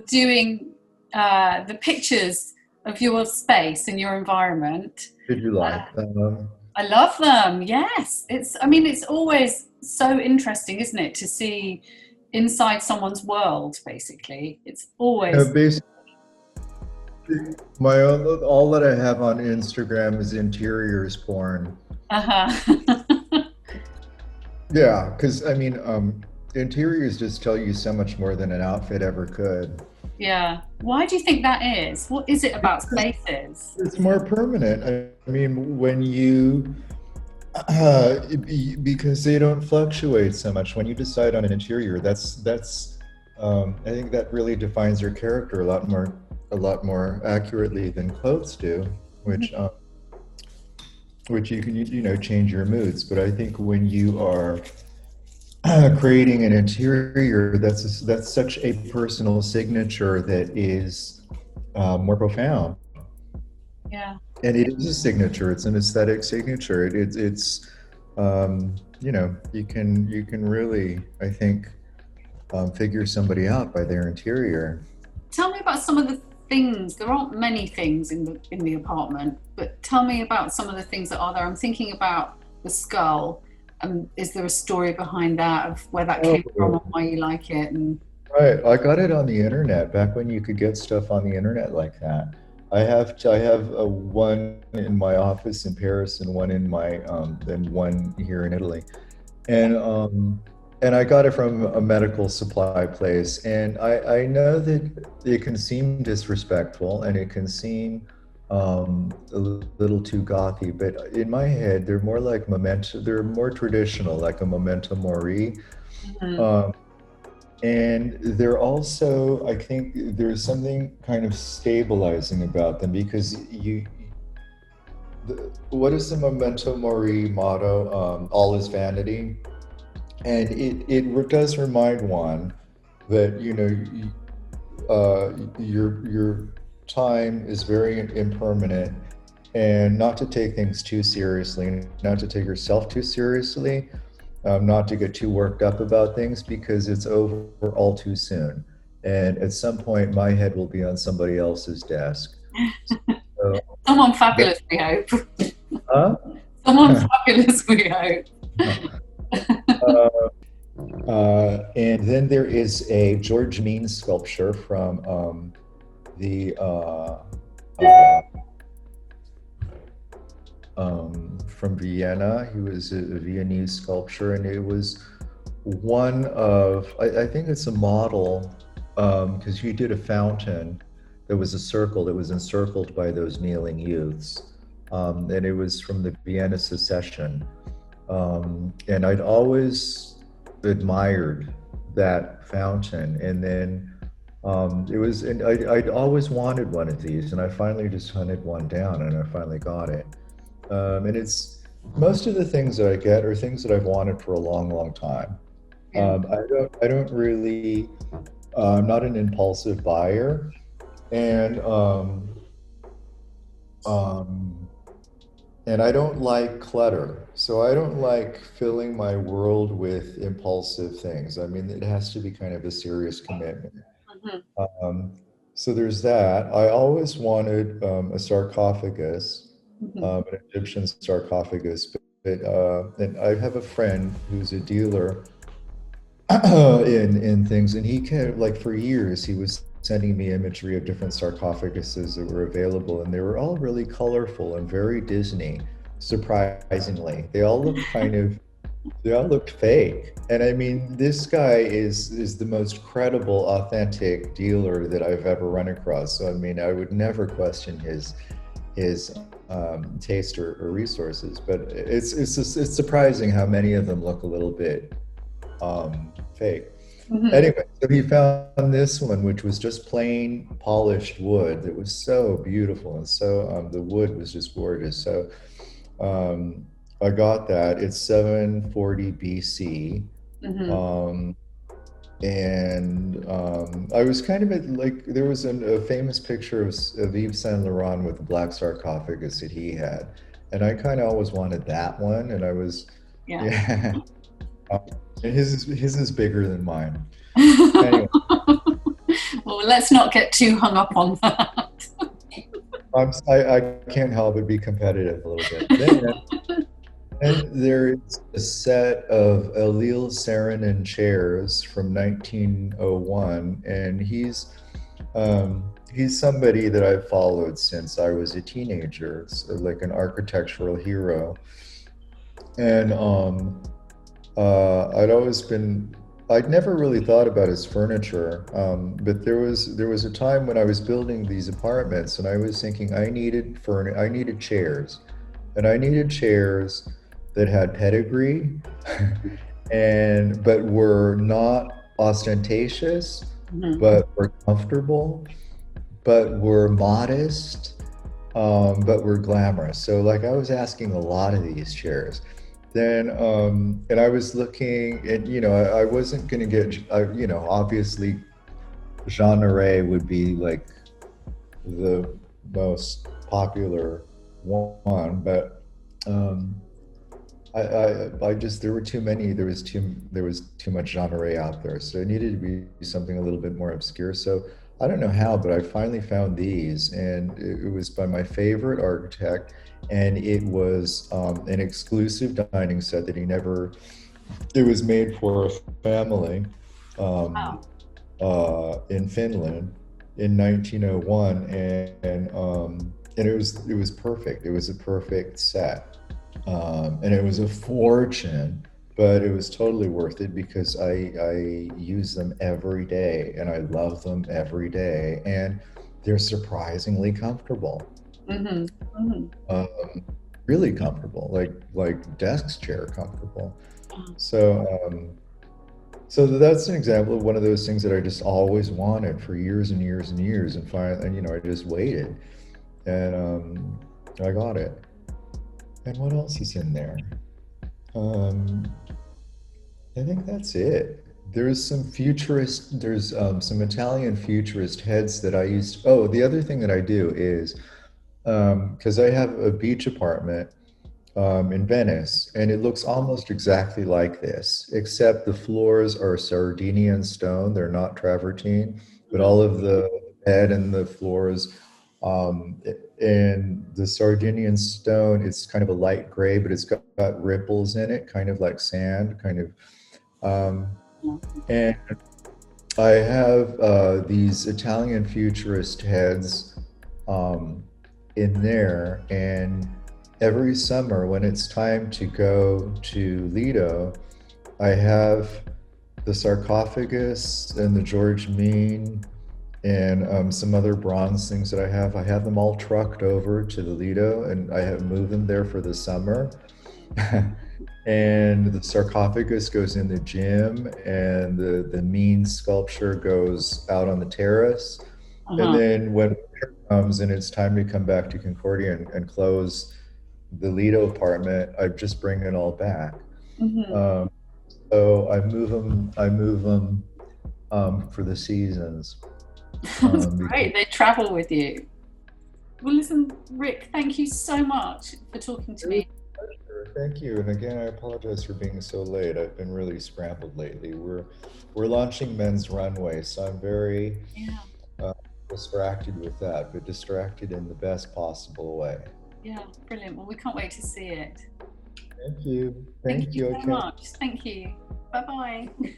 doing the pictures of your space and your environment. Did you like them? I love them. Yes, it's always so interesting, isn't it, to see inside someone's world. Basically, it's always. Basically, my own, all that I have on Instagram is interiors porn. Uh-huh. Yeah, because I mean, interiors just tell you so much more than an outfit ever could. Yeah. Why do you think that is? What is it about spaces? It's more permanent. I mean, when you, because they don't fluctuate so much. When you decide on an interior, I think that really defines your character a lot more accurately than clothes do, which you can, change your moods. But I think when you are creating an interior, that's such a personal signature that is more profound. Yeah. And it is a signature. It's an aesthetic signature. It's you can really, I think, figure somebody out by their interior. Tell me about some of the things. There aren't many things in the apartment, but tell me about some of the things that are there. I'm thinking about the skull. Is there a story behind that of where that came from and why you like it? And Right, I got it on the internet back when you could get stuff on the internet like that. I have one in my office in Paris and one in my and one here in Italy, and I got it from a medical supply place. And I know that it can seem disrespectful and it can seem a little too gothy, but in my head they're more like memento. They're more traditional, like a memento mori. Mhm. Um, and they're also, I think there's something kind of stabilizing about them because what is the memento mori motto? All is vanity. And it does remind one that, your time is very impermanent, and not to take things too seriously, not to take yourself too seriously, not to get too worked up about things because it's over all too soon. And at some point, my head will be on somebody else's desk. So Someone that, fabulous, we hope. huh? Someone fabulous, we hope. uh, and then there is a George Means sculpture from the from Vienna. He was a Viennese sculptor, and it was one of, I think it's a model, because he did a fountain that was a circle that was encircled by those kneeling youths. And it was from the Vienna Secession. And I'd always admired that fountain. And then and I'd always wanted one of these, and I finally just hunted one down, and I finally got it. And it's most of the things that I get are things that I've wanted for a long, long time. Yeah. I don't really, I'm not an impulsive buyer, and um, and I don't like clutter. So I don't like filling my world with impulsive things. I mean, it has to be kind of a serious commitment. Mhm. Um, so there's that. I always wanted a sarcophagus, Mhm. an Egyptian sarcophagus. And I have a friend who's a dealer in things, and he can, like, for years he was sending me imagery of different sarcophaguses that were available, and they were all really colorful and very Disney. Surprisingly, they all looked fake. And I mean, this guy is the most credible, authentic dealer that I've ever run across. So I mean, I would never question his taste or resources. But it's surprising how many of them look a little bit fake. Mhm. Anyway, so he found this one, which was just plain polished wood that was so beautiful, and so the wood was just gorgeous. So um, I got that. It's 740 BC. Mhm. Um, and I was kind of like, there was a famous picture of Yves Saint Laurent with the black sarcophagus that he had. And I kind of always wanted that one. And I was, Yeah. yeah. And his is bigger than mine. Anyway, Well, we'll let's not get too hung up on that. I can't help but be competitive a little bit. Then there is a set of Elil Saarinen chairs from 1901, and he's somebody that I've followed since I was a teenager. It's like an architectural hero, and I'd never really thought about his furniture, but there was a time when I was building these apartments, and I was thinking I needed chairs, and I needed chairs that had pedigree, and but were not ostentatious, Mhm. but were comfortable, but were modest, but were glamorous. So like I was asking a lot of these chairs. Then and I was looking at, I wasn't going to obviously Jean Array would be like the most popular one, but I just there were too many. There was too much genre out there, so it needed to be something a little bit more obscure. So I don't know how, but I finally found these, and it was by my favorite architect, and it was an exclusive dining set that he never. It was made for a family um, Wow. in Finland in 1901, and it was perfect. It was a perfect set, and it was a fortune, but it was totally worth it because I use them every day, and I love them every day, and they're surprisingly comfortable, Hmm. Hmm. um, really comfortable, like desk chair comfortable. So so that's an example of one of those things that I just always wanted for years and years and years, and finally, and I just waited, and I got it. And what else is in there? Um, I think that's it. There's some Italian futurist heads that I used. Oh, the other thing that I do is, because I have a beach apartment in Venice, and it looks almost exactly like this, except the floors are Sardinian stone. They're not travertine, but Hmm. all of the bed and the floors, um, and the Sardinian stone, it's kind of a light gray, but it's got ripples in it, kind of like sand, kind of. Um, and I have these Italian futurist heads um, in there, and every summer when it's time to go to Lido, I have the sarcophagus and the George Mean and some other bronze things that I have. I have them all trucked over to the Lido, and I have moved them there for the summer. And the sarcophagus goes in the gym, and the mean sculpture goes out on the terrace. And Uh-huh. then when winter comes and it's time to come back to Concordia and close the Lido apartment, I just bring it all back. Hmm. Um, so I move them for the seasons. That's Because great. They travel with you. Well, listen, Rick, thank you so much for talking to me. Thank you. And again, I apologize for being so late. I've been really scrambled lately. We're launching Men's Runway, so I'm very Yeah, uh, distracted with that, but distracted in the best possible way. yeah, brilliant. Well, we can't wait to see it. Thank you. Thank Thank you you. I so can't much. Thank you. Bye bye.